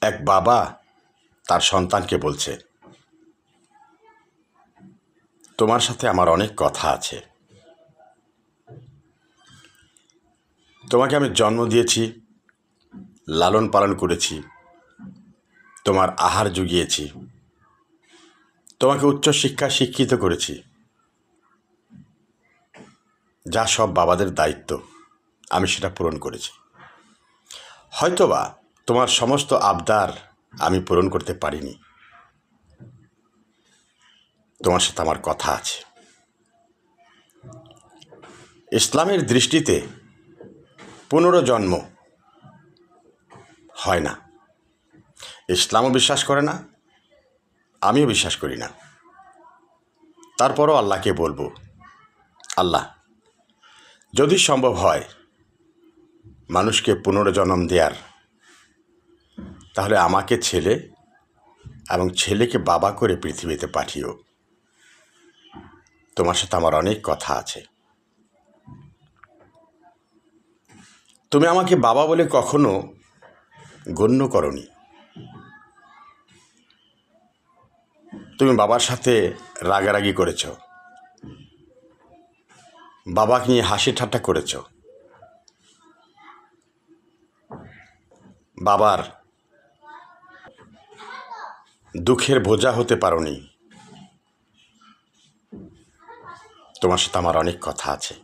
এক বাবা তার সন্তানকে বলছে, তোমার সাথে আমার অনেক কথা আছে। তোমাকে আমি জন্ম দিয়েছি, লালন পালন করেছি, তোমার আহার জুগিয়েছি, তোমাকে উচ্চশিক্ষায় শিক্ষিত করেছি, যা সব বাবাদের দায়িত্ব আমি সেটা পূরণ করেছি। হয়তোবা তোমার সমস্ত আবদার আমি পূরণ করতে পারিনি। তোমার সাথে আমার কথা আছে। ইসলামের দৃষ্টিতে পুনর্জন্ম হয় না। ইসলামও বিশ্বাস করে না, আমিও বিশ্বাস করি না। তারপরও আল্লাহকে বলবো, আল্লাহ, যদি সম্ভব হয় মানুষকে পুনর্জন্ম দেওয়ার, তাহলে আমাকে ছেলে এবং ছেলেকে বাবা করে পৃথিবীতে পাঠিও। তোমার সাথে আমার অনেক কথা আছে। তুমি আমাকে বাবা বলে কখনো গণ্য করনি। তুমি বাবার সাথে রাগারাগি করেছ, বাবাকে নিয়ে হাসি ঠাট্টা করেছ, বাবার দুঃখের বোঝা হতে পারোনি। তোমার সাথে আমার অনেক কথা আছে।